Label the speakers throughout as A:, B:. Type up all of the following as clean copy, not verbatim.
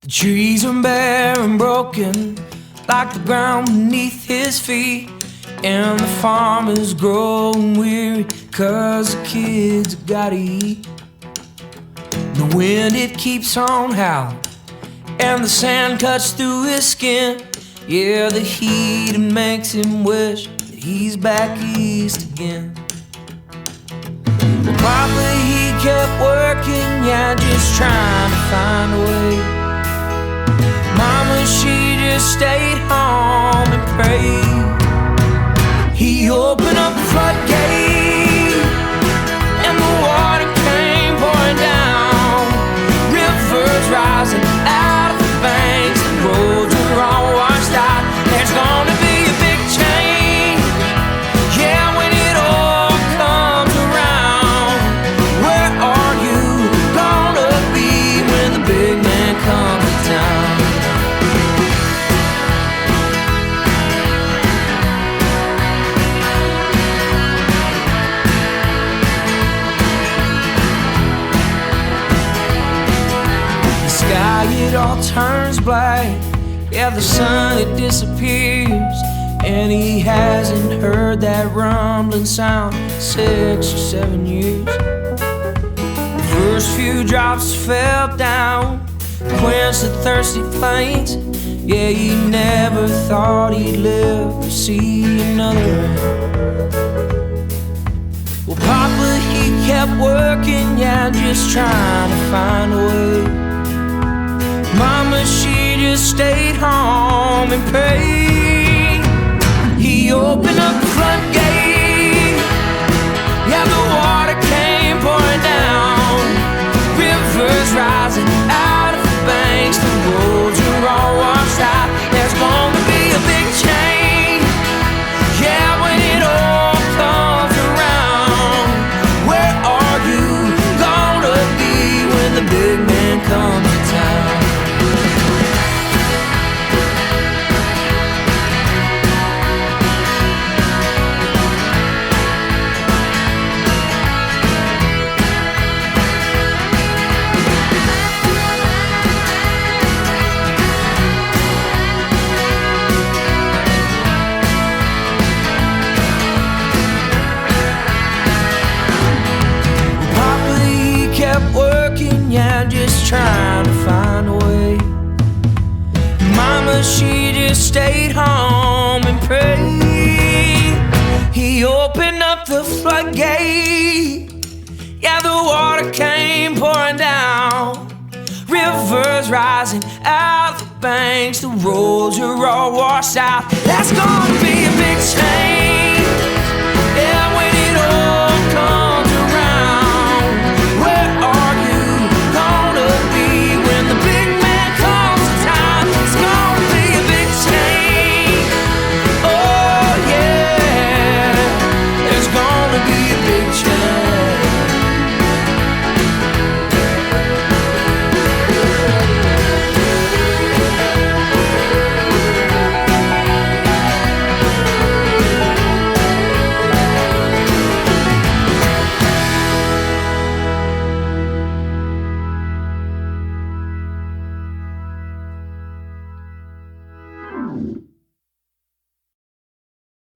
A: The trees are bare and broken, like the ground beneath his feet. And the farmer's growing weary, 'cause the kids gotta eat. The wind, it keeps on howling, and the sand cuts through his skin. Yeah, the heat, it makes him wish that he's back east again. Well, probably he kept working, yeah, just trying to find a way. Mama, she just stayed home and prayed. He opened up the floodgate, and the water came pouring down. Rivers rising out of the banks, the roads are all washed out. There's gonna be a big change, yeah, when it all comes around. Where are you gonna be when the big man comes to town? It all turns black, yeah, the sun, it disappears, and he hasn't heard that rumbling sound in 6 or 7 years. The first few drops fell down, quenched the thirsty plains. Yeah, he never thought he'd live to see another rain. Well, Papa, he kept working, yeah, just trying to find a way. Mama, she just stayed home and prayed. He opened up the floodgate, yeah, the water came pouring down. Rivers rising out of the banks, the roads are all washed out. There's gonna be a big change, yeah, when it all comes around. Where are you gonna be when the big man comes to town? Just trying to find a way. Mama, she just stayed home and prayed. He opened up the floodgate, yeah, the water came pouring down. Rivers rising out the banks, the roads are all washed out. That's gonna be a big change, yeah, when it all comes around. Where are you gonna be when the big man comes to town? It's gonna be a big change, oh yeah, there's gonna be a big change.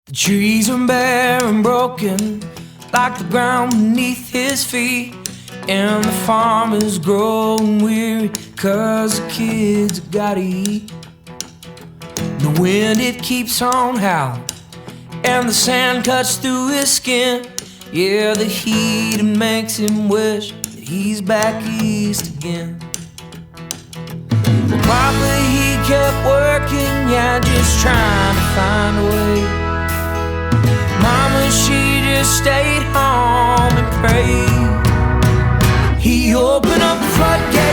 A: The trees are bare and broken, like the ground beneath his feet. And the farmer's growing weary, 'cause the kids gotta eat. The wind, it keeps on howling, and the sand cuts through his skin. Yeah, the heat, it makes him wish that he's back east again. Well, probably he kept working, yeah, just trying to find a way. Mama, she just stayed home and prayed. He opened up the floodgate,